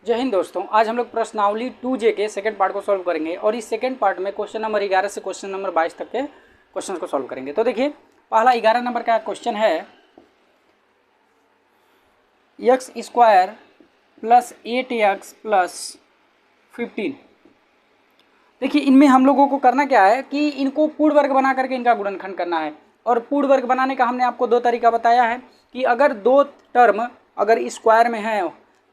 जय हिंद दोस्तों, आज हम लोग प्रश्नावली 2J के सेकंड पार्ट को सॉल्व करेंगे और इस सेकंड पार्ट में क्वेश्चन नंबर 11 से क्वेश्चन नंबर 22 तक के क्वेश्चन को सॉल्व करेंगे। तो देखिए, पहला 11 नंबर का क्वेश्चन है x square plus 8x plus 15। देखिए, इनमें हम लोगों को करना क्या है कि इनको पूर्ण वर्ग बना करके इनका गुणनखंड करना है। और पूर्ण वर्ग बनाने का हमने आपको दो तरीका बताया है कि अगर दो टर्म अगर स्क्वायर में है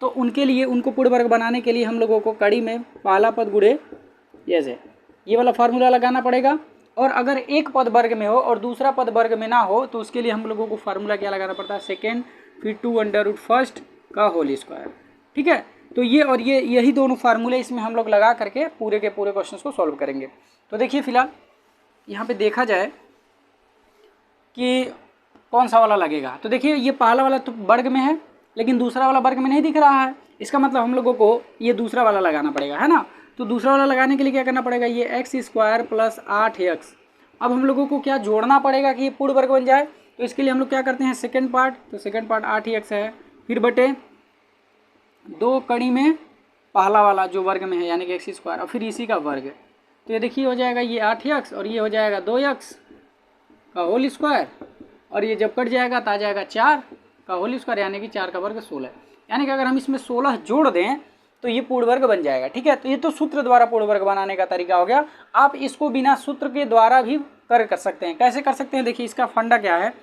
तो उनके लिए उनको पूर्ण वर्ग बनाने के लिए हम लोगों को कड़ी में पहला पद गुणे जैसे ये वाला फार्मूला लगाना पड़ेगा। और अगर एक पद वर्ग में हो और दूसरा पद वर्ग में ना हो तो उसके लिए हम लोगों को फार्मूला क्या लगाना पड़ता है, सेकेंड फिर 2√1 का होल स्क्वायर। ठीक है, तो ये और ये यही दोनों फार्मूले इसमें हम लोग लगा करके पूरे के पूरे क्वेश्चन को सॉल्व करेंगे। तो देखिए, फिलहाल यहाँ पे देखा जाए कि कौन सा वाला लगेगा। तो देखिए, ये पहला वाला तो वर्ग में है लेकिन दूसरा वाला वर्ग में नहीं दिख रहा है। इसका मतलब हम लोगों को ये दूसरा वाला लगाना पड़ेगा, है ना। तो दूसरा वाला लगाने के लिए क्या करना पड़ेगा, ये x स्क्वायर प्लस 8x। अब हम लोगों को क्या जोड़ना पड़ेगा कि ये पूर्ण वर्ग बन जाए। तो इसके लिए हम लोग क्या करते हैं, सेकेंड पार्ट, तो सेकेंड पार्ट 8x है, फिर बटे दो कड़ी में पहला वाला जो वर्ग में है यानी कि x स्क्वायर और फिर इसी का वर्ग। तो ये देखिए हो जाएगा ये 8x और ये हो जाएगा 2x का होल स्क्वायर और ये जब कट जाएगा तो आ जाएगा 4 का होल स्क्वायर यानी कि 4 का वर्ग 16। यानी कि अगर हम इसमें 16 जोड़ दें तो ये पूर्ण वर्ग बन जाएगा। ठीक है, तो ये तो सूत्र द्वारा पूर्ण वर्ग बनाने का तरीका हो गया। आप इसको बिना सूत्र के द्वारा भी कर सकते हैं। कैसे कर सकते हैं, देखिए इसका फंडा क्या है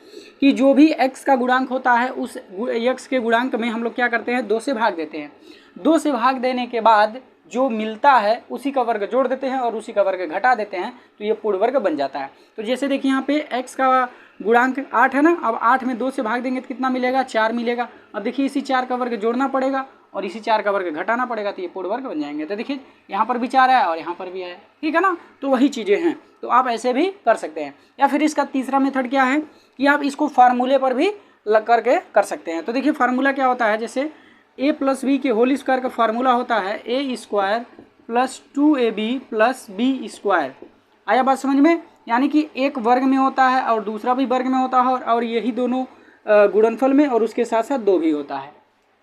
कि जो भी x का गुणांक होता है उस x के गुणांक में हम लोग क्या करते हैं, 2 से भाग देते हैं। 2 से भाग देने के बाद जो मिलता है उसी का वर्ग जोड़ देते हैं और उसी का वर्ग घटा देते हैं, तो ये पूर्ण वर्ग बन जाता है। तो जैसे देखिए यहाँ पे x का गुणांक 8 है ना, अब 8 में 2 से भाग देंगे तो कितना मिलेगा, 4 मिलेगा। अब देखिए इसी 4 का वर्ग जोड़ना पड़ेगा और इसी 4 का वर्ग घटाना पड़ेगा, तो ये पूर्ण वर्ग बन जाएंगे। तो देखिए यहाँ पर भी 4 है और यहाँ पर भी है, ठीक है ना। तो वही चीज़ें हैं, तो आप ऐसे भी कर सकते हैं। या फिर इसका तीसरा मेथड क्या है कि आप इसको फार्मूले पर भी लग करके कर सकते हैं। तो देखिए फार्मूला क्या होता है, जैसे a प्लस बी के होल स्क्वायर का फार्मूला होता है a square plus 2ab plus B square. आया बात समझ में, यानी कि एक वर्ग में होता है और दूसरा भी वर्ग में होता है और यही दोनों गुणनफल में और उसके साथ साथ 2 भी होता है।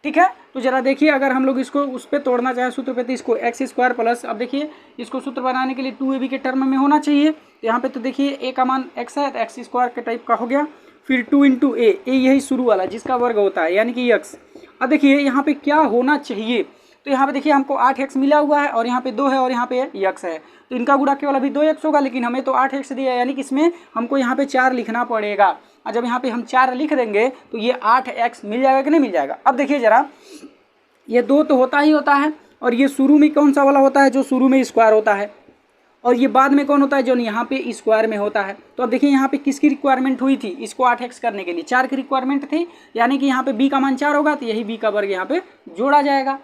ठीक है, तो जरा देखिए अगर हम लोग इसको उस पर तोड़ना चाहें सूत्र पे तो इसको x स्क्वायर प्लस, अब देखिए इसको सूत्र बनाने के लिए 2ab के टर्म में होना चाहिए। तो यहाँ पे तो देखिए a का मान x है तो x स्क्वायर के टाइप का हो गया, फिर 2 इंटू a यही शुरू वाला जिसका वर्ग होता है यानी कि x। अब देखिए यहाँ पे क्या होना चाहिए, तो यहाँ पे देखिए हमको 8x मिला हुआ है और यहाँ पे 2 है और यहाँ पे x है, तो इनका गुणा केवल अभी 2x होगा लेकिन हमें तो 8x दिया है, यानी कि इसमें हमको यहाँ पे 4 लिखना पड़ेगा। और जब यहाँ पे हम 4 लिख देंगे तो ये 8x मिल जाएगा कि नहीं मिल जाएगा। अब देखिए जरा, ये 2 तो होता ही होता है और ये शुरू में कौन सा वाला होता है, जो शुरू में स्क्वायर होता है, और ये बाद में कौन होता है, जो यहाँ पे स्क्वायर में होता है। तो अब देखिए यहाँ पे किसकी रिक्वायरमेंट हुई थी, इसको 8x करने के लिए 4 की रिक्वायरमेंट थी, यानी कि यहाँ पे b का मान 4 होगा तो यही b का वर्ग यहाँ पे जोड़ा जाएगा।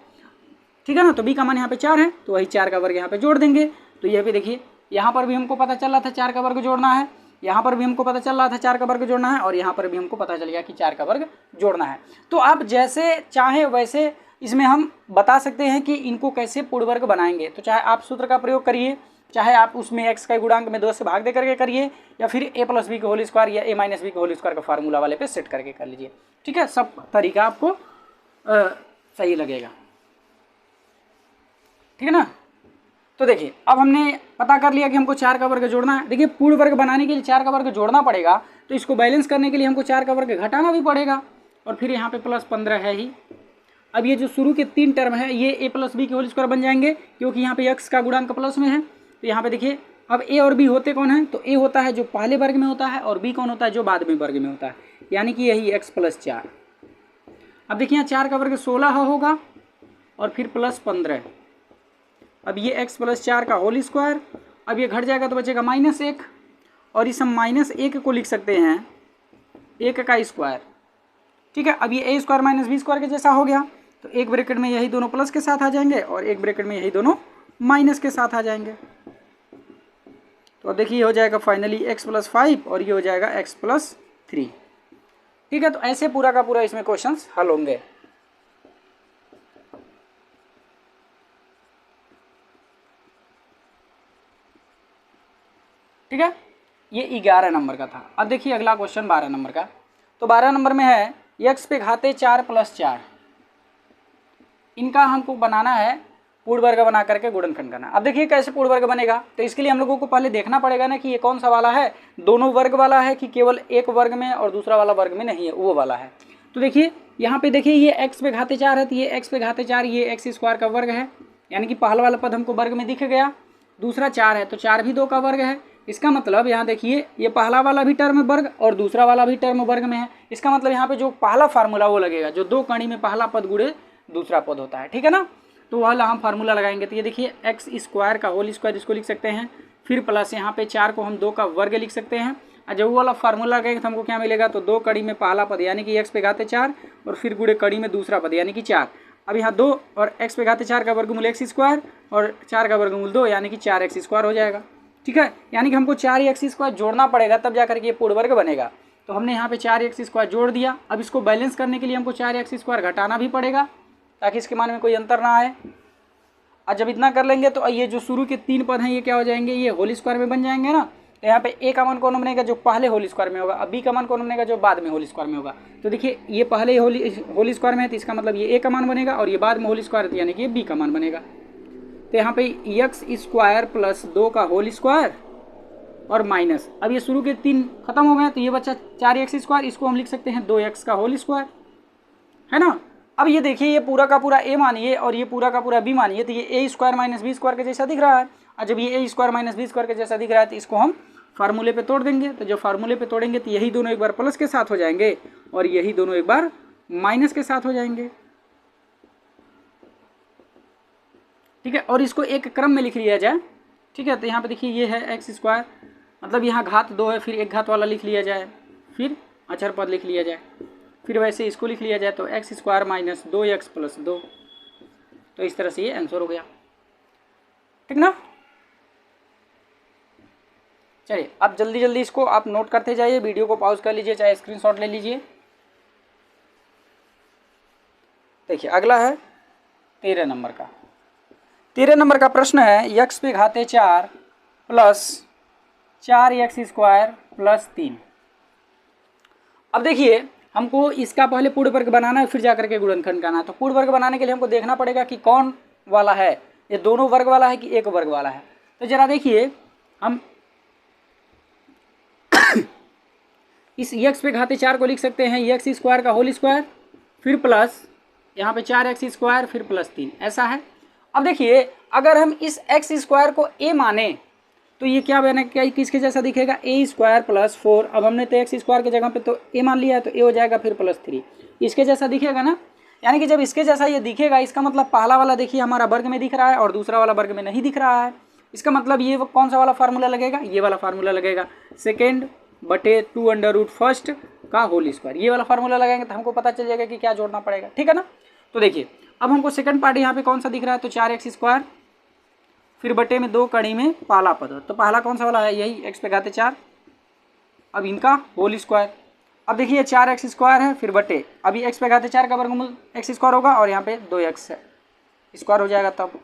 ठीक है ना, तो b का मान यहाँ पे 4 है तो वही 4 का वर्ग यहाँ पे जोड़ देंगे। तो ये भी देखिए यहाँ पर भी हमको पता चल रहा था 4 का वर्ग जोड़ना है, यहाँ पर भी हमको पता चल रहा था 4 का वर्ग जोड़ना है और यहाँ पर भी हमको पता चल गया कि 4 का वर्ग जोड़ना है। तो आप जैसे चाहें वैसे इसमें हम बता सकते हैं कि इनको कैसे पूर्ण वर्ग बनाएंगे। तो चाहे आप सूत्र का प्रयोग करिए, चाहे आप उसमें x का गुणांक में 2 से भाग दे करके करिए, या फिर a प्लस बी के होल स्क्वायर या a माइनस बी के होल स्क्वायर का फार्मूला वाले पे सेट करके कर लीजिए। ठीक है, सब तरीका आपको सही लगेगा। ठीक है ना। तो देखिए अब हमने पता कर लिया कि हमको 4 का वर्ग जोड़ना है। देखिए पूर्ण वर्ग बनाने के लिए 4 का वर्ग जोड़ना पड़ेगा, तो इसको बैलेंस करने के लिए हमको 4 का वर्ग घटाना भी पड़ेगा और फिर यहाँ पे प्लस 15 है ही। अब ये जो शुरू के 3 टर्म है ये a प्लस बी के होल स्क्वायर बन जाएंगे क्योंकि यहाँ पे x का गुणांक प्लस में है। तो यहाँ पे देखिए अब a और b होते कौन है, तो a होता है जो पहले वर्ग में होता है और b कौन होता है, जो बाद में वर्ग में होता है, यानी कि यही x प्लस 4। अब देखिए यहाँ 4 का वर्ग 16 होगा और फिर प्लस 15। अब ये x प्लस 4 का होल स्क्वायर, अब ये घट जाएगा तो बचेगा -1 और इस हम -1 को लिख सकते हैं 1 का स्क्वायर। ठीक है, अब ये a square minus B square के जैसा हो गया, तो एक ब्रैकेट में यही दोनों प्लस के साथ आ जाएंगे और एक ब्रैकेट में यही दोनों माइनस के साथ आ जाएंगे। तो अब देखिए हो जाएगा फाइनली x प्लस 5 और ये हो जाएगा x प्लस 3। ठीक है, तो ऐसे पूरा का पूरा इसमें क्वेश्चंस हल होंगे। ठीक है, ये 11 नंबर का था। अब देखिए अगला क्वेश्चन 12 नंबर का। तो 12 नंबर में है x पे घाते 4 प्लस 4। इनका हमको बनाना है पूर्ण वर्ग बना करके गुणनखंड करना। अब देखिए कैसे पूर्ण वर्ग बनेगा, तो इसके लिए हम लोगों को पहले देखना पड़ेगा ना कि ये कौन सा वाला है, दोनों वर्ग वाला है कि केवल एक वर्ग में और दूसरा वाला वर्ग में नहीं है, वो वाला है। तो देखिए यहाँ पे देखिए ये x पे घाते 4 है, तो ये x पे घाते 4 ये एक्स स्क्वायर का वर्ग है, यानी कि पहला वाला पद हमको वर्ग में दिख गया। दूसरा 4 है तो 4 भी 2 का वर्ग है। इसका मतलब यहाँ देखिए ये पहला वाला भी टर्म वर्ग और दूसरा वाला भी टर्म वर्ग में है। इसका मतलब यहाँ पे जो पहला फार्मूला वो लगेगा, जो 2 कड़ी में पहला पद गुणे दूसरा पद होता है, ठीक है ना। तो वाला हम फार्मूला लगाएंगे, तो ये देखिए एक्स स्क्वायर का होल स्क्वायर इसको लिख सकते हैं, फिर प्लस यहाँ पे 4 को हम 2 का वर्ग लिख सकते हैं। और जब वो वाला फार्मूला लगाएंगे तो हमको क्या मिलेगा, तो 2 कड़ी में पहला पद यानी कि एक्स पे घाते 4 और फिर गुणे कड़ी में दूसरा पद यानी कि 4। अब यहाँ 2 और एक्स पे घाते 4 का वर्गमूल एक्स स्क्वायर और 4 का वर्गमूल 2 यानी कि 4 एक्स स्क्वायर हो जाएगा, ठीक है। यानी कि हमको 4 एक्स स्क्वायर जोड़ना पड़ेगा तब जाकर के ये पूर्ण वर्ग बनेगा। तो हमने यहाँ पे 4 एक्स स्क्वायर जोड़ दिया। अब इसको बैलेंस करने के लिए हमको 4 एक्स स्क्वायर घटाना भी पड़ेगा ताकि इसके मान में कोई अंतर ना आए। और जब इतना कर लेंगे तो ये जो शुरू के 3 पद हैं ये क्या हो जाएंगे, ये होल स्क्वायर में बन जाएंगे ना। तो यहाँ पे ए का मान कौन बनेगा, जो पहले होल स्क्वायर में होगा, अब बी का मान कौन बनेगा, जो बाद में होल स्क्वायर में होगा। तो देखिए ये पहले होल स्क्वायर में है तो इसका मतलब ये ए का मान बनेगा और ये बाद में होल स्क्वायर है यानी कि ये बी का मान बनेगा। तो यहाँ पे एक्स स्क्वायर प्लस 2 का होल स्क्वायर और माइनस, अब ये शुरू के 3 खत्म हो गए तो ये बच्चा 4 एक्स स्क्वायर, इसको हम लिख सकते हैं 2 एक्स का होल स्क्वायर, है ना। अब ये देखिए ये पूरा का पूरा ए मानिए और ये पूरा का पूरा बी मानिए, तो ये ए स्क्वायर माइनस बी स्क्वायर के जैसा दिख रहा है। और जब ये ए स्क्वायर माइनस बी स्क्वायर के जैसा दिख रहा है तो इसको हम फार्मूले पे तोड़ देंगे। तो जब फार्मूले पे तोड़ेंगे तो यही दोनों एक बार प्लस के साथ हो जाएंगे और यही दोनों एक बार माइनस के साथ हो जाएंगे, ठीक है। और इसको एक क्रम में लिख लिया जाए, ठीक है। तो यहाँ पे देखिए ये है एक्स स्क्वायर, मतलब यहाँ घात 2 है, फिर एक घात वाला लिख लिया जाए, फिर अचर पद लिख लिया जाए, फिर वैसे इसको लिख लिया जाए तो x square minus 2x plus 2। तो इस तरह से ये आंसर हो गया, ठीक ना। चलिए अब जल्दी जल्दी इसको आप नोट करते जाइए, वीडियो को पॉज कर लीजिए, चाहे स्क्रीनशॉट ले लीजिए। देखिए अगला है 13 नंबर का। 13 नंबर का प्रश्न है x पे घाते 4 प्लस 4x स्क्वायर प्लस 3। अब देखिए हमको इसका पहले पूर्ण वर्ग बनाना है, फिर जाकर के गुणनखंड करना है। तो पूर्ण वर्ग बनाने के लिए हमको देखना पड़ेगा कि कौन वाला है, ये दोनों वर्ग वाला है कि एक वर्ग वाला है। तो जरा देखिए हम इस x पे घाते 4 को लिख सकते हैं एक्स स्क्वायर का होल स्क्वायर, फिर प्लस यहाँ पे 4x स्क्वायर फिर प्लस 3, ऐसा है। अब देखिए अगर हम इस x स्क्वायर को a माने तो ये क्या बनेगा, किसके जैसा दिखेगा, a स्क्वायर प्लस 4। अब हमने तो x स्क्वायर की जगह पे तो a मान लिया है तो a हो जाएगा फिर प्लस 3, इसके जैसा दिखेगा ना। यानी कि जब इसके जैसा ये दिखेगा इसका मतलब पहला वाला देखिए हमारा वर्ग में दिख रहा है और दूसरा वाला वर्ग में नहीं दिख रहा है। इसका मतलब ये कौन सा वाला फार्मूला लगेगा, ये वाला फार्मूला लगेगा, सेकेंड बटे 2 अंडर रूट फर्स्ट का होल स्क्वायर। ये वाला फार्मूला लगाएंगे तो हमको पता चल जाएगा कि क्या जोड़ना पड़ेगा, ठीक है ना। तो देखिए अब हमको सेकंड पार्ट यहाँ पे कौन सा दिख रहा है, तो 4x स्क्वायर फिर बटे में 2 कड़ी में पहला पद, तो पहला कौन सा वाला है, यही x पे घाते 4, अब इनका होल स्क्वायर। अब देखिए 4x स्क्वायर है फिर बटे, अभी x पे घाते 4 का वर्गमूल x स्क्वायर होगा और यहाँ पे 2x स्क्वायर हो जाएगा तब।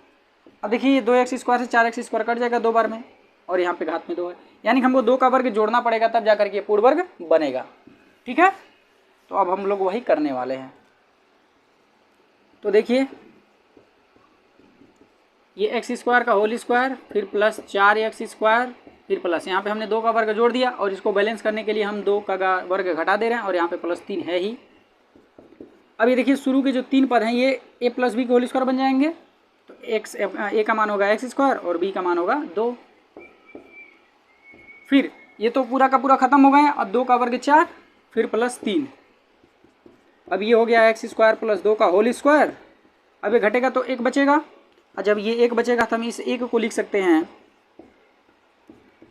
अब देखिए ये 2x स्क्वायर से 4x स्क्वायर कट जाएगा 2 बार में और यहाँ पे घात में 2 है, यानी कि हमको 2 का वर्ग जोड़ना पड़ेगा तब जाकर के पूर्ण वर्ग बनेगा, ठीक है। तो अब हम लोग वही करने वाले हैं। तो देखिए ये एक्स स्क्वायर का होल स्क्वायर फिर प्लस 4x स्क्वायर फिर प्लस, यहाँ पे हमने 2 का वर्ग जोड़ दिया और इसको बैलेंस करने के लिए हम 2 का वर्ग घटा दे रहे हैं और यहाँ पे प्लस 3 है ही। अब ये देखिए शुरू के जो 3 पद हैं ये a प्लस बी के होल स्क्वायर बन जाएंगे, तो a का मान होगा एक्स स्क्वायर और b का मान होगा 2। फिर ये तो पूरा का पूरा खत्म हो गया, अब 2 का वर्ग 4 फिर प्लस 3, अब ये हो गया एक्स स्क्वायर प्लस 2 का होल स्क्वायर। अब ये घटेगा तो 1 बचेगा, और जब ये 1 बचेगा तो हम इस 1 को लिख सकते हैं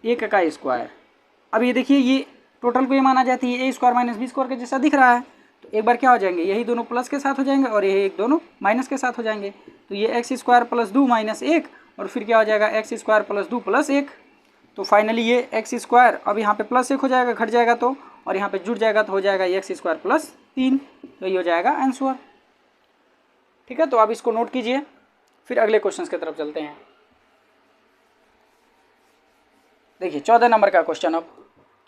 1 का स्क्वायर। अब ये देखिए ये टोटल को ये माना जाती है a square minus B square के जैसा दिख रहा है, तो एक बार क्या हो जाएंगे, यही दोनों प्लस के साथ हो जाएंगे और यही एक दोनों माइनस के साथ हो जाएंगे। तो ये एक्स स्क्वायर प्लस 2 माइनस 1 और फिर क्या हो जाएगा एक्स स्क्वायर प्लस 2 प्लस 1। तो फाइनली ये एक्स स्क्वायर अब यहाँ पे प्लस 1 हो जाएगा, घट जाएगा तो, और यहाँ पे जुड़ जाएगा तो हो जाएगा एक्स स्क्वायर प्लस 3। तो ये हो जाएगा आंसर, ठीक है। तो आप इसको नोट कीजिए, फिर अगले क्वेश्चन की तरफ चलते हैं। देखिए 14 नंबर का क्वेश्चन। अब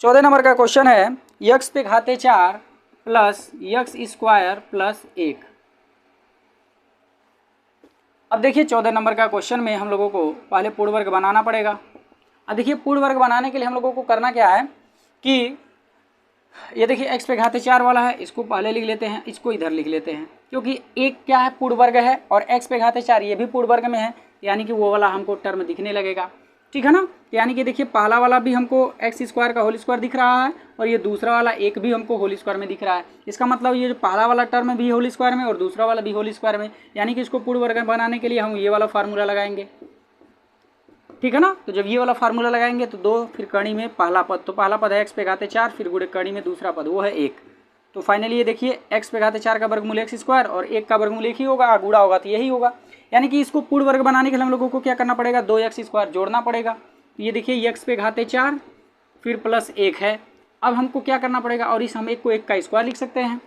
14 नंबर का क्वेश्चन है x पे घाते 4 प्लस x स्क्वायर प्लस 1। अब देखिए 14 नंबर का क्वेश्चन में हम लोगों को पहले पूर्ण वर्ग बनाना पड़ेगा। अब देखिए पूर्ण वर्ग बनाने के लिए हम लोगों को करना क्या है कि ये देखिए x पे घाते 4 वाला है, इसको पहले लिख लेते हैं, इसको इधर लिख लेते हैं, क्योंकि एक क्या है पूर्ण वर्ग है और x पे घाते 4 ये भी पूर्ण वर्ग में है, यानी कि वो वाला हमको टर्म दिखने लगेगा, ठीक है ना। यानी कि देखिए पहला वाला भी हमको एक्स स्क्वायर का होल स्क्वायर दिख रहा है और ये दूसरा वाला एक भी हमको होल स्क्वायर में दिख रहा है। इसका मतलब ये जो पहला वाला टर्म भी होल स्क्वायर में और दूसरा वाला भी होल स्क्वायर में, यानी कि इसको पूर्ण वर्ग बनाने के लिए हम ये वाला फार्मूला लगाएंगे, ठीक है ना। तो जब ये वाला फार्मूला लगाएंगे तो 2 फिर कड़ी में पहला पद, तो पहला पद है x पे घाते 4, फिर गुणे कड़ी में दूसरा पद वो है 1। तो फाइनली ये देखिए x पे घाते 4 का वर्गमूल x स्क्वायर और 1 का वर्गमूल 1 ही होगा, गुणा होगा तो यही होगा। यानी कि इसको पूर्ण वर्ग बनाने के लिए हम लोगों को क्या करना पड़ेगा, 2x स्क्वायर जोड़ना पड़ेगा। तो ये देखिए x पे घाते 4 फिर प्लस 1 है। अब हमको क्या करना पड़ेगा, और इस हम 1 को 1 का स्क्वायर लिख सकते हैं,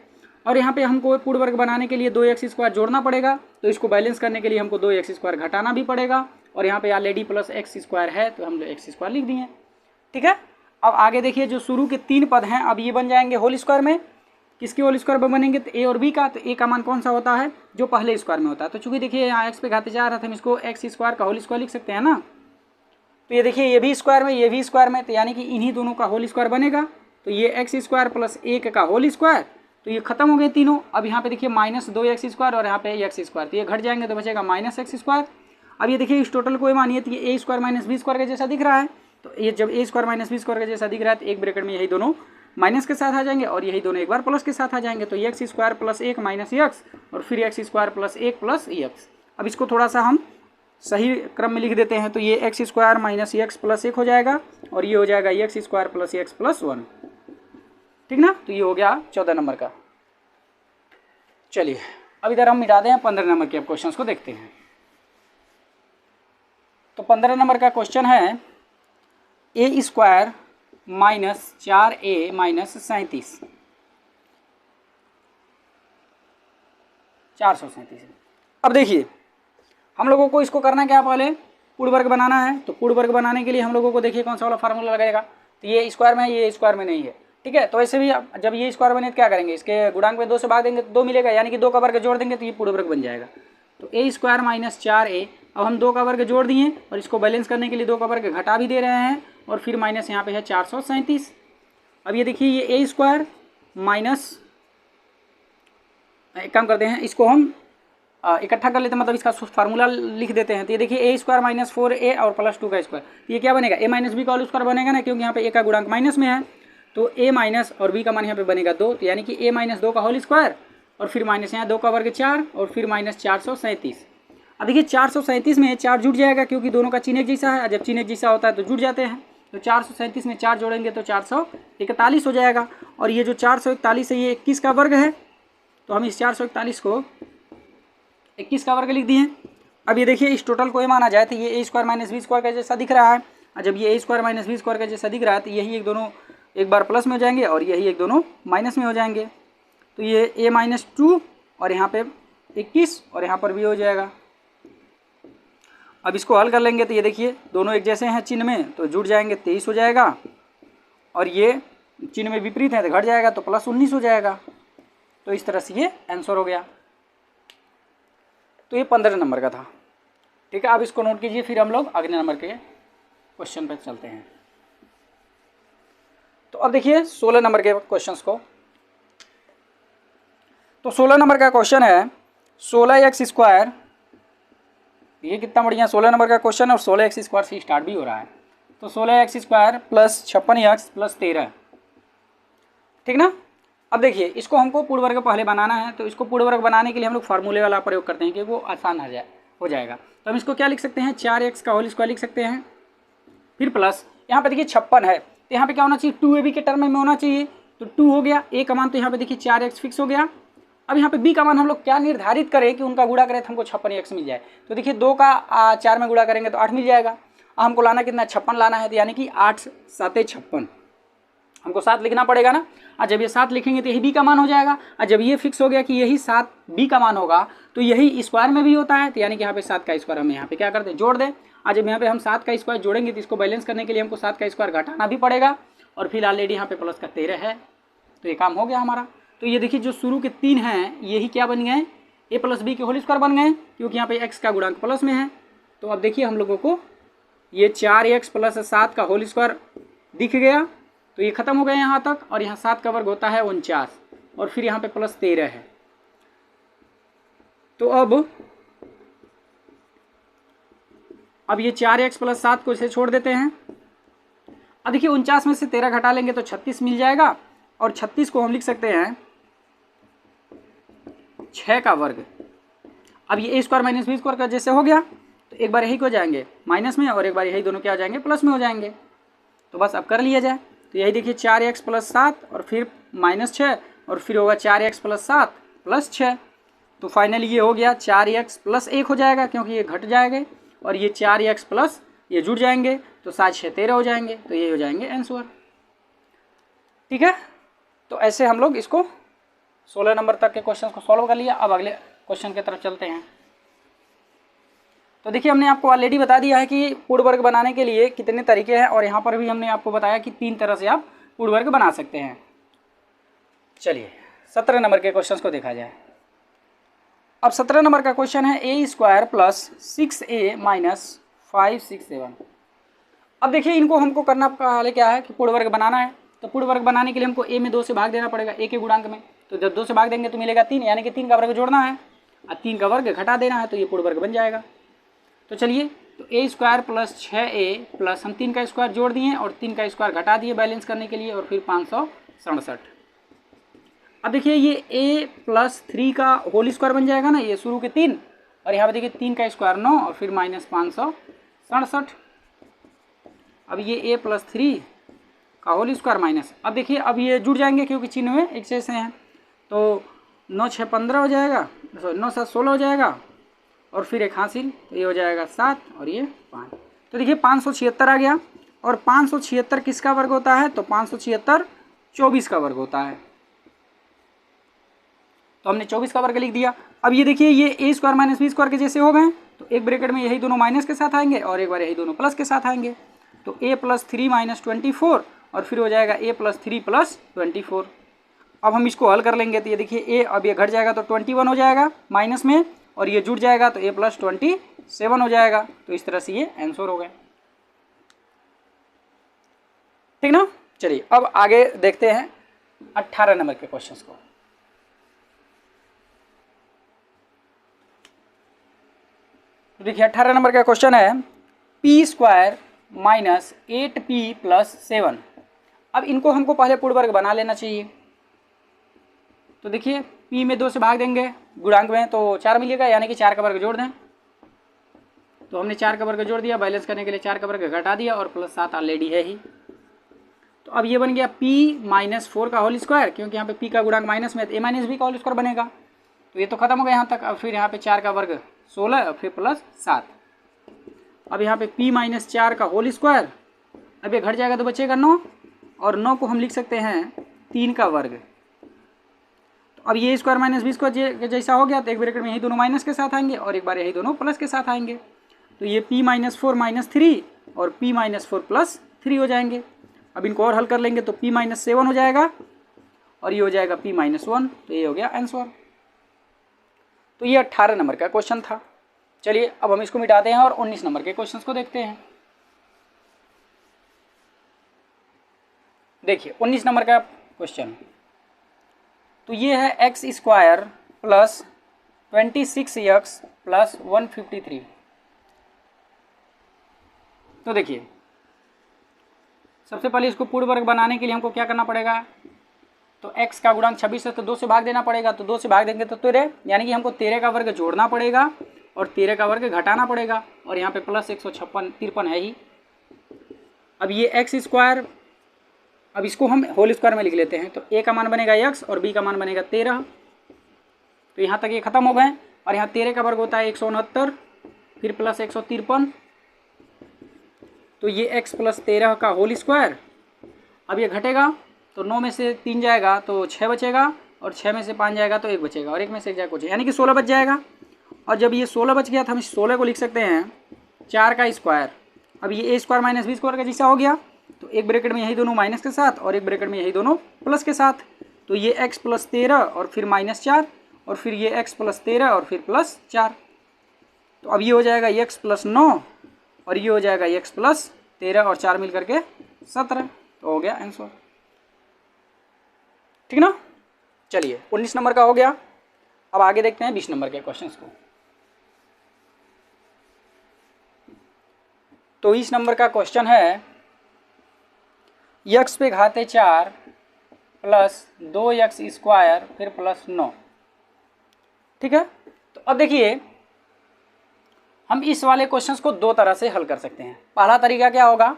और यहाँ पे हमको पूर्ण वर्ग बनाने के लिए 2x स्क्वायर जोड़ना पड़ेगा। तो इसको बैलेंस करने के लिए हमको 2x स्क्वायर घटाना भी पड़ेगा, और यहाँ पे ऑलरेडी प्लस x स्क्वायर है तो हम x स्क्वायर लिख दिए, ठीक है। अब आगे देखिए जो शुरू के 3 पद हैं अब ये बन जाएंगे होल स्क्वायर में। किसके होल स्क्वायर में बनेंगे, तो a और b का। तो a का मान कौन सा होता है, जो पहले स्क्वायर में होता है। तो चूंकि देखिए यहाँ x पे घाते 4 है तो हम इसको x स्क्वायर का होल स्क्वायर लिख सकते हैं ना। तो ये देखिए ये भी स्क्वायर में ये भी स्क्वायर में, तो यानी कि इन्हीं दोनों का होल स्क्वायर बनेगा। तो ये x स्क्वायर प्लस 1 का होल स्क्वायर, तो ये खत्म हो गए तीनों। अब यहाँ पे देखिए माइनस 2x स्क्वायर और यहाँ पे x स्क्वायर, तो ये घट जाएंगे तो बचेगा माइनस x स्क्वायर। अब ये देखिए इस टोटल को ये मानिए तो ये a square minus b square के जैसा दिख रहा है। तो ये जब a square minus b square के जैसा दिख रहा है तो एक ब्रैकेट में यही दोनों माइनस के साथ आ जाएंगे और यही दोनों एक बार प्लस के साथ आ जाएंगे। तो x square plus 1 minus x और फिर x square plus 1 plus x। अब इसको थोड़ा सा हम सही क्रम में लिख देते हैं। तो ये x square minus x plus 1 हो जाएगा और ये हो जाएगा x square plus x plus 1, ठीक ना। तो ये हो गया 14 नंबर का। चलिए अब इधर हम मिटा दें 15 नंबर के क्वेश्चन को देखते हैं। तो 15 नंबर का क्वेश्चन है a square minus 4a minus 37, 437। अब देखिए हम लोगों को इसको करना क्या, पहले पूर्ण वर्ग बनाना है। तो पूर्ण वर्ग बनाने के लिए हम लोगों को देखिए कौन सा वाला फार्मूला लगेगा। तो ये स्क्वायर में है, ये स्क्वायर में नहीं है, ठीक है। तो ऐसे भी जब ये स्क्वायर बने तो क्या करेंगे, इसके गुणांक में 2 से भाग देंगे तो 2 मिलेगा, यानी कि 2 का वर्ग जोड़ देंगे तो ये पूर्ण वर्ग बन जाएगा। तो a स्क्वायर माइनस 4a, अब हम 2 का वर्ग जोड़ दिए और इसको बैलेंस करने के लिए 2 का वर्ग घटा भी दे रहे हैं और फिर माइनस यहाँ पे है 437। अब ये देखिए ये a स्क्वायर माइनस, एक काम करते हैं इसको हम इकट्ठा कर लेते हैं, मतलब इसका फार्मूला लिख देते हैं। तो ये देखिए a स्क्वायर माइनस 4a और प्लस 2 का स्क्वायर, तो ये क्या बनेगा, a माइनस b का होल स्क्वायर बनेगा ना, क्योंकि यहाँ पे a का गुणांक माइनस में है। तो a माइनस और b का मान यहाँ पे बनेगा 2, तो यानी कि a माइनस 2 का होल स्क्वायर और फिर माइनस यहाँ 2 का वर्ग 4 और फिर माइनस 437। अब देखिए 437 में 4 जुड़ जाएगा क्योंकि दोनों का चिन्ह एक जैसा है, जब चिन्ह एक जैसा होता है तो जुड़ जाते हैं। तो 437 में 4 जोड़ेंगे तो 441 हो जाएगा, और ये जो 441 है ये 21 का वर्ग है। तो हम इस 441 को 21 का वर्ग लिख दिए। अब ये देखिए इस टोटल को ये माना जाए तो ये a square minus b square का जैसा दिख रहा है, और जब ये a square minus b square का जैसा दिख रहा है तो यही एक दोनों एक बार प्लस में हो जाएंगे और यही एक दोनों माइनस में हो जाएंगे। तो ये a माइनस 2 और यहाँ पे 21 और यहाँ पर भी हो जाएगा। अब इसको हल कर लेंगे तो ये देखिए दोनों एक जैसे हैं चिन्ह में, तो जुड़ जाएंगे 23 हो जाएगा, और ये चिन्ह में विपरीत है तो घट जाएगा तो प्लस 19 हो जाएगा। तो इस तरह से ये आंसर हो गया। तो ये 15 नंबर का था, ठीक है। अब इसको नोट कीजिए, फिर हम लोग अगले नंबर के क्वेश्चन पर चलते हैं। तो अब देखिए 16 नंबर के क्वेश्चंस को। तो 16 नंबर का क्वेश्चन है 16x स्क्वायर, ये कितना बढ़िया 16 नंबर का क्वेश्चन और 16x स्क्वायर से स्टार्ट भी हो रहा है। तो 16x square plus 56x plus 13, ठीक ना। अब देखिए इसको हमको पूर्ण वर्ग पहले बनाना है, तो इसको पूर्ण वर्ग बनाने के लिए हम लोग फार्मूले वाला प्रयोग करते हैं कि वो आसान हो जाएगा। तो हम इसको क्या लिख सकते हैं, 4x का होल स्क्वायर लिख सकते हैं, फिर प्लस यहाँ पे देखिए 56 है तो यहाँ पे क्या होना चाहिए, 2ab के टर्म में होना चाहिए। तो 2 हो गया, a का मान तो यहाँ पे देखिए 4x फिक्स हो गया। अब यहाँ पे b का मान हम लोग क्या निर्धारित करें कि उनका गुणा करें तो हमको 56x मिल जाए। तो देखिए 2 का 4 में गुणा करेंगे तो 8 मिल जाएगा। अब हमको लाना कितना, 56 लाना है, तो यानी कि 8 7 56, हमको 7 लिखना पड़ेगा ना। और जब ये 7 लिखेंगे तो यही b का मान हो जाएगा, और जब ये फिक्स हो गया कि यही 7 b का मान होगा तो यही स्क्वायर में भी होता है, तो यानी कि यहाँ पे 7 का स्क्वायर हम यहाँ पे क्या करते हैं, जोड़ दें। और जब यहाँ पे हम 7 का स्क्वायर जोड़ेंगे तो इसको बैलेंस करने के लिए हमको 7 का स्क्वायर घटाना भी पड़ेगा, और फिर ऑलरेडी यहाँ पे प्लस का 13 है, तो ये काम हो गया हमारा। तो ये देखिए जो शुरू के 3 हैं यही क्या बन गए, ए प्लस बी के होल स्क्वायर बन गए क्योंकि यहाँ पे एक्स का गुणांक प्लस में है। तो अब देखिए हम लोगों को ये 4x प्लस 7 का होल स्क्वायर दिख गया। तो ये खत्म हो गया यहाँ तक, और यहाँ 7 का वर्ग होता है 49, और फिर यहाँ पे प्लस 13 है। तो अब ये 4x प्लस 7 को इसे छोड़ देते हैं। अब देखिए 49 में से 13 घटा लेंगे तो 36 मिल जाएगा, और 36 को हम लिख सकते हैं 6 का वर्ग। अब ये ए स्क्वायर माइनस बी स्क्वायर का जैसे हो गया, तो एक बार यही को जाएंगे माइनस में, और एक बार यही दोनों क्या हो जाएंगे, प्लस में हो जाएंगे। तो बस अब कर लिया जाए। तो यही देखिए 4x प्लस 7 और फिर माइनस 6, और फिर होगा 4x प्लस 7 प्लस 6। तो फाइनली ये हो गया 4x प्लस 1 हो जाएगा क्योंकि ये घट जाएंगे, और ये 4x प्लस ये जुड़ जाएंगे तो 7 6 13 हो जाएंगे। तो ये हो जाएंगे आंसर। ठीक है, तो ऐसे हम लोग इसको 16 नंबर तक के क्वेश्चन को सॉल्व कर लिया। अब अगले क्वेश्चन की तरफ चलते हैं। तो देखिए हमने आपको ऑलरेडी बता दिया है कि पूर्ण वर्ग बनाने के लिए कितने तरीके हैं, और यहाँ पर भी हमने आपको बताया कि 3 तरह से आप पूर्ण वर्ग बना सकते हैं। चलिए 17 नंबर के क्वेश्चन को देखा जाए। अब 17 नंबर का क्वेश्चन है ए स्क्वायर प्लस 6a माइनस 5 6 7। अब देखिए इनको हमको करना पहले क्या है कि पूर्ण वर्ग बनाना है। तो पूर्ण वर्ग बनाने के लिए हमको a में 2 से भाग देना पड़ेगा, a के गुणांक में। तो जब 2 से भाग देंगे तो मिलेगा 3, यानी कि 3 का वर्ग जोड़ना है और 3 का वर्ग घटा देना है, तो ये पूर्ण वर्ग बन जाएगा। तो चलिए, तो ए स्क्वायर प्लस 6a प्लस हम 3 का स्क्वायर जोड़ दिए और 3 का स्क्वायर घटा दिए बैलेंस करने के लिए, और फिर 567। अब देखिए ये a प्लस 3 का होल स्क्वायर बन जाएगा ना, ये शुरू के 3, और यहाँ पे देखिए 3 का स्क्वायर 9 और फिर माइनस 567। अब ये a प्लस 3 का होल स्क्वायर माइनस, अब देखिए अब ये जुड़ जाएंगे क्योंकि चिन्ह में एक जैसे हैं। तो 9 6 15 हो जाएगा, 9 7 16 हो जाएगा, और फिर एक हासिल, तो ये हो जाएगा 7 और ये 5। तो देखिए 576 आ गया, और 576 किसका वर्ग होता है, तो 576 24 का वर्ग होता है। तो हमने 24 का वर्ग लिख दिया। अब ये देखिए ये ए स्क्वायर माइनस बी स्क्वायर के जैसे हो गए, तो एक ब्रैकेट में यही दोनों माइनस के साथ आएंगे और एक बार यही दोनों प्लस के साथ आएंगे। तो a प्लस 3 माइनस 24, और फिर हो जाएगा a प्लस 3 प्लस 24। अब हम इसको हल कर लेंगे, तो ये देखिए a अब ये घट जाएगा तो 21 हो जाएगा माइनस में, और ये जुड़ जाएगा तो a प्लस 27 हो जाएगा। तो इस तरह से ये आंसर हो गए। ठीक ना। चलिए अब आगे देखते हैं 18 नंबर के क्वेश्चंस को। तो देखिए 18 नंबर का क्वेश्चन है p square minus 8p plus 7। अब इनको हमको पहले पूर्ण वर्ग बना लेना चाहिए। तो देखिए p में 2 से भाग देंगे गुणांक में तो 4 मिलेगा, यानी कि 4 का वर्ग जोड़ दें। तो हमने 4 का वर्ग जोड़ दिया, बैलेंस करने के लिए 4 का वर्ग घटा दिया, और प्लस 7 ऑलरेडी है ही। तो अब ये बन गया p माइनस 4 का होल स्क्वायर, क्योंकि यहाँ पे p का गुणांक माइनस में, तो a माइनस b का होल स्क्वायर बनेगा। तो ये तो खत्म हो गया यहाँ तक। अब फिर यहाँ पे 4 का वर्ग 16 और फिर प्लस 7। अब यहाँ पे p माइनस 4 का होल स्क्वायर, अब ये घट जाएगा तो बचेगा 9, और 9 को हम लिख सकते हैं 3 का वर्ग। तो अब ये स्क्वायर माइनस बी स्क्वायर जैसा हो गया, तो एक ब्रैकेट में यही दोनों माइनस के साथ आएंगे और एक बार यही दोनों प्लस के साथ आएंगे। तो ये p माइनस 4 माइनस 3 और p माइनस 4 प्लस 3 हो जाएंगे। अब इनको और हल कर लेंगे तो p माइनस 7 हो जाएगा, और ये हो जाएगा p माइनस 1। तो ये हो गया आंसर। तो ये 18 नंबर का क्वेश्चन था। चलिए अब हम इसको मिटाते हैं और 19 नंबर के क्वेश्चंस को देखते हैं। देखिए 19 नंबर का क्वेश्चन, तो ये है x square plus 26x plus 153। तो देखिए सबसे पहले इसको पूर्ण वर्ग बनाने के लिए हमको क्या करना पड़ेगा, तो x का गुणांक 26 है तो 2 से भाग देना पड़ेगा। तो 2 से भाग देंगे तो 13, यानी कि हमको 13 का वर्ग जोड़ना पड़ेगा और 13 का वर्ग घटाना पड़ेगा, और यहाँ पे प्लस 153 है ही। अब ये एक्स स्क्वायर, अब इसको हम होल स्क्वायर में लिख लेते हैं। तो a का मान बनेगा x और b का मान बनेगा 13। तो यहाँ तक ये खत्म हो गए, और यहाँ 13 का वर्ग होता है 169, फिर प्लस 153। तो ये x प्लस 13 का होल स्क्वायर, अब ये घटेगा तो 9 में से 3 जाएगा तो 6 बचेगा, और 6 में से 5 जाएगा तो 1 बचेगा, और 1 में से 1 जाएगा कुछ, यानी कि 16 बच जाएगा। और जब ये 16 बच गया तो हम इस 16 को लिख सकते हैं 4 का स्क्वायर। अब ये a square minus B square का जैसा हो गया, तो एक ब्रैकेट में यही दोनों माइनस के साथ और एक ब्रैकेट में यही दोनों प्लस के साथ। तो ये x प्लस 13 और फिर माइनस 4, और फिर ये x प्लस 13 और फिर प्लस 4। तो अब ये हो जाएगा x प्लस 9 और ये हो जाएगा x प्लस 13 और 4 मिल करके 17। तो हो गया आंसर, ठीक ना। चलिए 19 नंबर का हो गया। अब आगे देखते हैं 20 नंबर के क्वेश्चंस को। तो 20 नंबर का क्वेश्चन है x पे घाते 4 प्लस 2x स्क्वायर फिर प्लस 9, ठीक है। तो अब देखिए हम इस वाले क्वेश्चंस को दो तरह से हल कर सकते हैं। पहला तरीका क्या होगा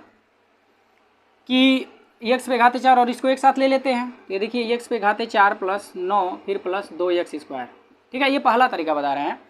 कि x पे घाते 4 और इसको एक साथ ले लेते हैं। ये देखिए x पे घाते 4 प्लस 9 फिर प्लस 2x स्क्वायर, ठीक है। ये पहला तरीका बता रहे हैं।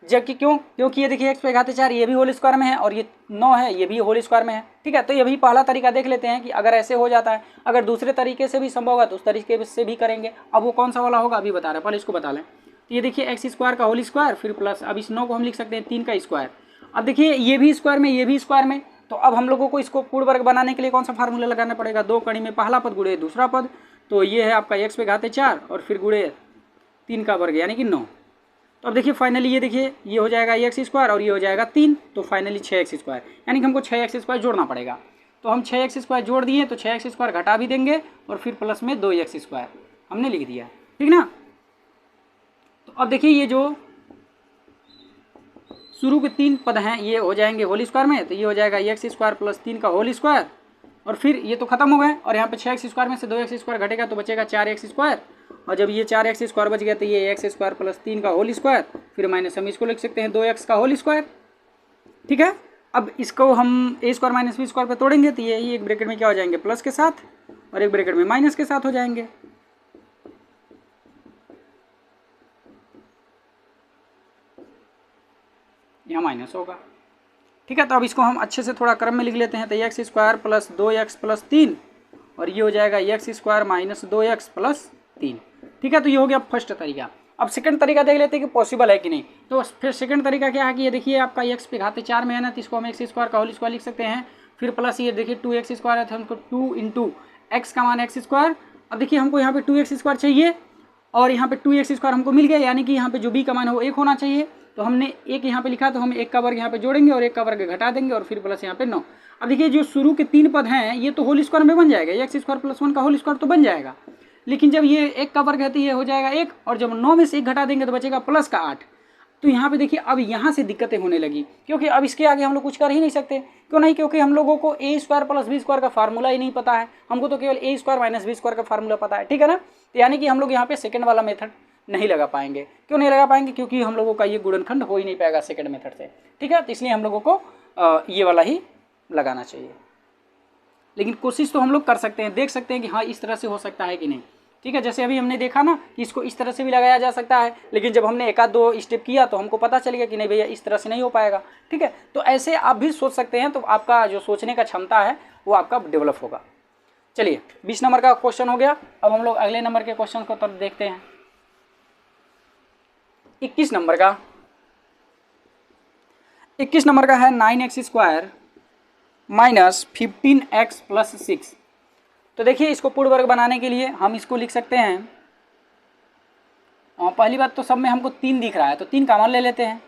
जबकि क्योंकि ये देखिए x पे घाते 4 ये भी होल स्क्वायर में है और ये 9 है ये भी होल स्क्वायर में है, ठीक है। तो ये भी पहला तरीका देख लेते हैं कि अगर ऐसे हो जाता है, अगर दूसरे तरीके से भी संभव होगा तो उस तरीके से भी करेंगे। अब वो कौन सा वाला होगा अभी बता रहे हैं, पहले इसको बता लें। तो ये देखिए x स्क्वायर का होल स्क्वायर फिर प्लस, अब इस 9 को हम लिख सकते हैं 3 का स्क्वायर। अब देखिए ये भी स्क्वायर में ये भी स्क्वायर में, तो अब हम लोगों को इसको पूर्ण वर्ग बनाने के लिए कौन सा फार्मूला लगाना पड़ेगा, दो कड़ी में पहला पद गुणे दूसरा पद। तो ये है आपका x पे घाते 4 और फिर गुणे 3 का वर्ग यानी कि 9। तो अब देखिए फाइनली ये देखिए ये हो जाएगा x स्क्वायर और ये हो जाएगा 3, तो फाइनली 6x स्क्वायर, यानी कि हमको 6x स्क्वायर जोड़ना पड़ेगा। तो हम 6x स्क्वायर जोड़ दिए तो 6x स्क्वायर घटा भी देंगे और फिर प्लस में 2x स्क्वायर हमने लिख दिया, ठीक ना। तो अब देखिए ये जो शुरू के 3 पद हैं ये हो जाएंगे होल स्क्वायर में, तो ये हो जाएगा x स्क्वायर प्लस 3 का होल स्क्वायर और फिर ये तो खत्म हो गए और यहाँ पे 6x स्क्वायर में से 2x स्क्वायर घटेगा तो बचेगा 4x स्क्वायर, और जब ये 4x स्क्वायर बच गया तो ये x स्क्वायर प्लस 3 का होल स्क्वायर फिर माइनस हम इसको लिख सकते हैं 2x का होल स्क्वायर, ठीक है। अब इसको हम a square minus B square पे तोड़ेंगे तो ये एक ब्रैकेट में क्या हो जाएंगे प्लस के साथ और एक ब्रैकेट में माइनस के साथ हो जाएंगे। यहाँ माइनस होगा, ठीक है। तो अब इसको हम अच्छे से थोड़ा क्रम में लिख लेते हैं। तो x square plus 2x plus 3 और ये हो जाएगा x square minus 2x plus 3, ठीक है। तो ये हो गया फर्स्ट तरीका। अब सेकंड तरीका देख लेते हैं कि पॉसिबल है कि नहीं। तो फिर सेकंड तरीका क्या है कि ये देखिए आपका x पे घाते 4 में है ना, तो इसको हम x स्क्वायर का होल स्क्वायर लिख सकते हैं। फिर प्लस ये देखिए 2x स्क्वायर है तो हमको 2 इंटू एक्स का मान x स्क्वायर। अब देखिए हमको यहाँ पे 2x स्क्वायर चाहिए और यहाँ पे 2x स्क्वायर हमको मिल गया, यानी कि यहाँ पे जो b का मान है वो 1 होना चाहिए। तो हमने एक यहाँ पे लिखा तो हम 1 का वर्ग यहाँ पे जोड़ेंगे और 1 का वर्ग घटा देंगे और फिर प्लस यहाँ पे 9। अब देखिए जो शुरू के 3 पद हैं ये तो होल स्क्वायर में बन जाएगा, x स्क्वायर प्लस 1 का होल स्क्वायर तो बन जाएगा, लेकिन जब ये 1 का वर्ग है तो ये हो जाएगा 1 और जब 9 में से 1 घटा देंगे तो बचेगा प्लस का 8। तो यहाँ पे देखिए अब यहाँ से दिक्कतें होने लगी, क्योंकि अब इसके आगे हम लोग कुछ कर ही नहीं सकते। क्यों नहीं, क्योंकि हम लोगों को a square plus B square का फार्मूला ही नहीं पता है, हमको तो केवल a square minus B square का फार्मूला पता है, ठीक है ना। तो यानी कि हम लोग यहाँ पे सेकंड वाला मेथड नहीं लगा पाएंगे। क्यों नहीं लगा पाएंगे, क्योंकि हम लोगों का ये गुणनखंड हो ही नहीं पाएगा सेकंड मेथड से, ठीक है। तो इसलिए हम लोगों को ये वाला ही लगाना चाहिए। लेकिन कोशिश तो हम लोग कर सकते हैं, देख सकते हैं कि हाँ इस तरह से हो सकता है कि नहीं, ठीक है। जैसे अभी हमने देखा ना कि इसको इस तरह से भी लगाया जा सकता है, लेकिन जब हमने एक आध दो स्टेप किया तो हमको पता चल गया कि नहीं भैया इस तरह से नहीं हो पाएगा, ठीक है। तो ऐसे आप भी सोच सकते हैं, तो आपका जो सोचने का क्षमता है वो आपका डेवलप होगा। चलिए 20 नंबर का क्वेश्चन हो गया। अब हम लोग अगले नंबर के क्वेश्चन को तरफ देखते हैं। 21 नंबर का है 9x square minus 15x plus 6। तो देखिए इसको पूर्ण वर्ग बनाने के लिए हम इसको लिख सकते हैं, पहली बात तो सब में हमको 3 दिख रहा है तो 3 कॉमन ले लेते हैं,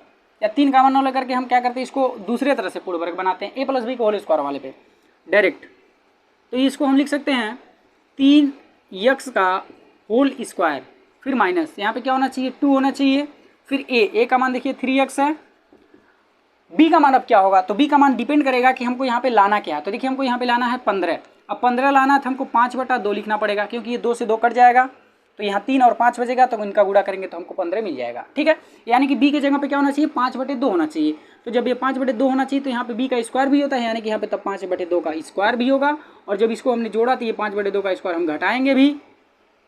या 3 कॉमन न लेकर के हम क्या करते हैं इसको दूसरे तरह से पूर्ण वर्ग बनाते हैं, a प्लस बी को होल स्क्वायर वाले पे डायरेक्ट। तो इसको हम लिख सकते हैं 3x का होल स्क्वायर फिर माइनस यहाँ पे क्या होना चाहिए 2 होना चाहिए, फिर a का मान देखिए 3x है, b का मान अब क्या होगा, तो b का मान डिपेंड करेगा कि हमको यहाँ पे लाना क्या है। तो देखिए हमको यहाँ पे लाना है 15, अब 15 लाना है तो हमको 5/2 लिखना पड़ेगा, क्योंकि ये 2 से 2 कट जाएगा तो यहाँ 3 और 5 बचेगा, तो इनका गुणा करेंगे तो हमको 15 मिल जाएगा, ठीक है। यानी कि b के जगह पे क्या होना चाहिए 5/2 होना चाहिए। तो जब ये 5/2 होना चाहिए तो यहाँ पे b का स्क्वायर भी होता है, यानी कि यहाँ पे तब 5/2 का स्क्वायर भी होगा, और जब इसको हमने जोड़ा तो ये 5/2 का स्क्वायर हम घटाएंगे भी,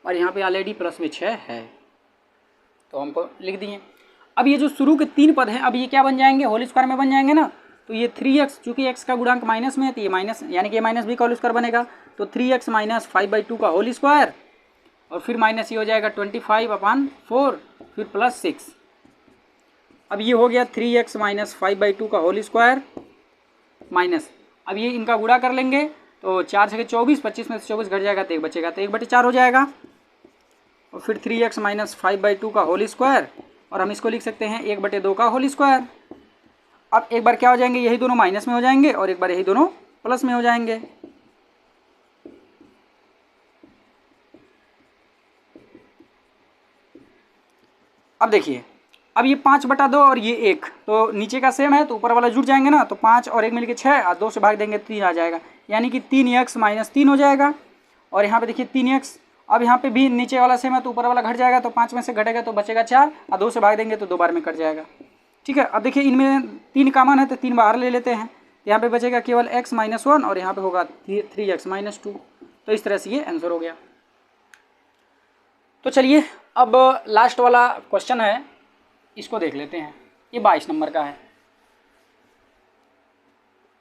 और यहाँ पे ऑलरेडी प्लस में 6 है तो हमको लिख दिए। अब ये जो शुरू के 3 पद हैं अब ये क्या बन जाएंगे होल स्क्वायर में बन जाएंगे ना, तो ये 3x चूँकि x का गुणांक माइनस में है तो ये माइनस यानी कि माइनस b का होल स्क्वायर बनेगा, तो 3x माइनस 5/2 का होल स्क्वायर और फिर माइनस ये हो जाएगा 25/4 फिर प्लस 6। अब ये हो गया 3x माइनस 5/2 का होल स्क्वायर माइनस, अब ये इनका गुणा कर लेंगे तो 4 से 24, 25 में से 24 घट जाएगा तो 1 बचेगा, तो 1/4 हो जाएगा। और फिर 3x माइनस 5/2 का होल स्क्वायर, और हम इसको लिख सकते हैं 1/2 का होल स्क्वायर। अब एक बार क्या हो जाएंगे, यही दोनों माइनस में हो जाएंगे और एक बार यही दोनों प्लस में हो जाएंगे। अब देखिए, अब ये 5/2 और ये 1 तो नीचे का सेम है तो ऊपर वाला जुड़ जाएंगे ना, तो 5 और 1 मिलके 6 और 2 से भाग देंगे 3 आ जाएगा, यानी कि 3x माइनस 3 हो जाएगा। और यहाँ पे देखिए 3x, अब यहाँ पे भी नीचे वाला सेम है तो ऊपर वाला घट जाएगा, तो 5 में से घटेगा तो बचेगा 4 और 2 से भाग देंगे तो 2 बार में कट जाएगा। ठीक है, अब देखिए इनमें 3 कॉमन है तो 3 बाहर ले लेते हैं, यहाँ पे बचेगा केवल x माइनस 1 और यहाँ पे होगा 3x माइनस 2। तो इस तरह से ये आंसर हो गया। तो चलिए अब लास्ट वाला क्वेश्चन है, इसको देख लेते हैं। ये 22 नंबर का है।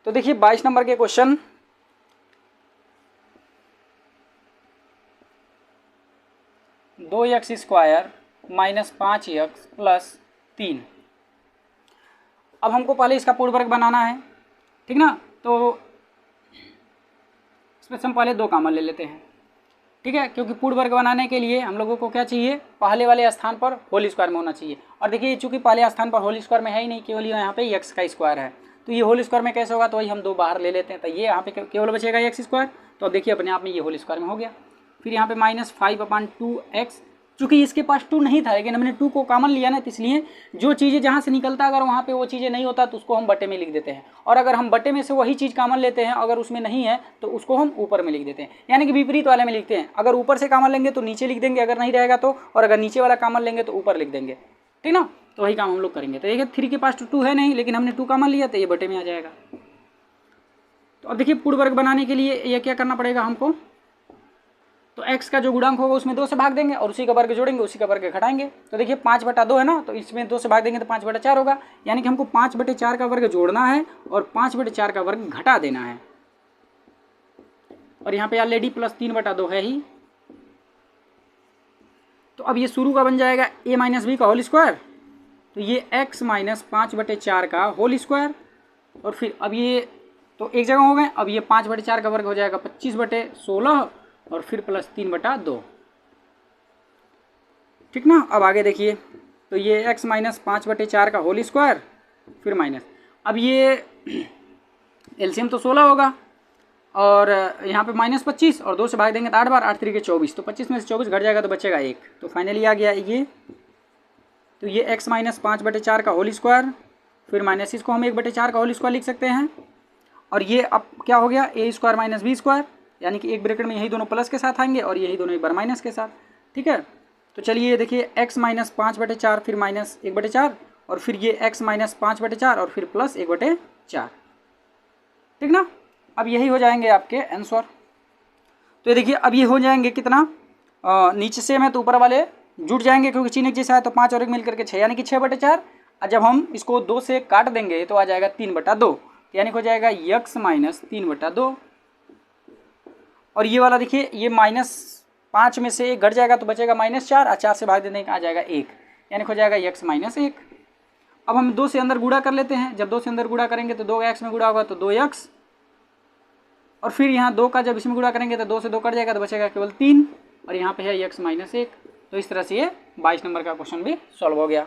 तो देखिए 22 नंबर के क्वेश्चन, दो x square minus 5x plus 3। अब हमको पहले इसका पूर्ण वर्ग बनाना है, ठीक ना। तो इसमें से हम पहले 2 कॉमन ले लेते हैं, ठीक है, क्योंकि पूर्ण वर्ग बनाने के लिए हम लोगों को क्या चाहिए, पहले वाले स्थान पर होल स्क्वायर में होना चाहिए। और देखिए चूंकि पहले स्थान पर होल स्क्वायर में है ही नहीं, केवल यहाँ पे x का स्क्वायर है, तो ये होल स्क्वायर में कैसे होगा, तो वही हम 2 बाहर ले लेते हैं, तो ये यहाँ पे केवल बचेगा x स्क्वायर। तो अब देखिए अपने आप में ये होल स्क्वायर में हो गया। फिर यहाँ पे माइनस 5/2x, चूँकि इसके पास 2 नहीं था लेकिन हमने 2 को कॉमन लिया ना, तो इसलिए जो चीज़ें जहाँ से निकलता अगर वहाँ पे वो चीज़ें नहीं होता तो उसको हम बटे में लिख देते हैं, और अगर हम बटे में से वही चीज़ कॉमन लेते हैं अगर उसमें नहीं है तो उसको हम ऊपर में लिख देते हैं, यानी कि विपरीत वाले में लिखते हैं। अगर ऊपर से कॉमन लेंगे तो नीचे लिख देंगे अगर नहीं रहेगा तो, और अगर नीचे वाला कॉमन लेंगे तो ऊपर लिख देंगे, ठीक ना। तो वही काम हम लोग करेंगे। तो देखिए 3 के पास 2 है नहीं, लेकिन हमने 2 कॉमन लिया तो ये बटे में आ जाएगा। तो अब देखिए पूर्ण वर्ग बनाने के लिए ये क्या करना पड़ेगा हमको, तो x का जो गुणांक होगा उसमें 2 से भाग देंगे और उसी का वर्ग जोड़ेंगे, उसी का वर्ग घटाएंगे। तो देखिए 5/2 है ना, तो इसमें 2 से भाग देंगे तो 5/4 होगा, यानी कि हमको 5/4 का वर्ग जोड़ना है और 5/4 का वर्ग घटा देना है। और यहाँ पे ऑलरेडी प्लस 3/2 है ही, तो अब ये शुरू का बन जाएगा a माइनस बी का होल स्क्वायर, तो ये x माइनस 5/4 का होल स्क्वायर। और फिर अब ये तो एक जगह हो गए, अब ये 5/4 का वर्ग हो जाएगा 25/16 और फिर प्लस 3/2, ठीक ना। अब आगे देखिए, तो ये x माइनस 5/4 का होल स्क्वायर फिर माइनस, अब ये एलसीएम तो 16 होगा और यहाँ पे माइनस 25 और 2 से भाग देंगे तो 8 बार, 8 3 के 24, तो 25 में से 24 घट जाएगा तो बचेगा 1। तो फाइनली आ गया ये, तो ये x माइनस 5/4 का होल स्क्वायर फिर माइनस, इसको हम 1/4 का होल स्क्वायर लिख सकते हैं। और ये अब क्या हो गया, a square minus B square, यानी कि एक ब्रैकेट में यही दोनों प्लस के साथ आएंगे और यही दोनों एक बार माइनस के साथ, ठीक है। तो चलिए देखिए x माइनस 5/4 फिर माइनस 1/4 और फिर ये x माइनस 5/4 और फिर प्लस 1/4, ठीक ना। अब यही हो जाएंगे आपके आंसर। तो ये देखिए अब ये हो जाएंगे कितना, नीचे से में तो ऊपर वाले जुड़ जाएंगे क्योंकि चिन्ह जैसा है, तो 5 और 1 मिल करके 6, यानी कि 6/4। और जब हम इसको 2 से काट देंगे तो आ जाएगा 3/2, यानी कि हो जाएगा x माइनस 3/2। और ये वाला देखिए ये -5 में से 1 घट जाएगा तो बचेगा -4 और 4 से भाग देने का आ जाएगा 1, यानी हो जाएगा x माइनस 1। अब हम 2 से अंदर गुणा कर लेते हैं, जब 2 से अंदर गुणा करेंगे तो 2x में गुणा होगा तो 2x, और फिर यहाँ 2 का जब इसमें गुणा करेंगे तो 2 से 2 कट जाएगा तो बचेगा केवल 3, और यहाँ पे है x माइनस 1। तो इस तरह से ये 22 नंबर का क्वेश्चन भी सॉल्व हो गया।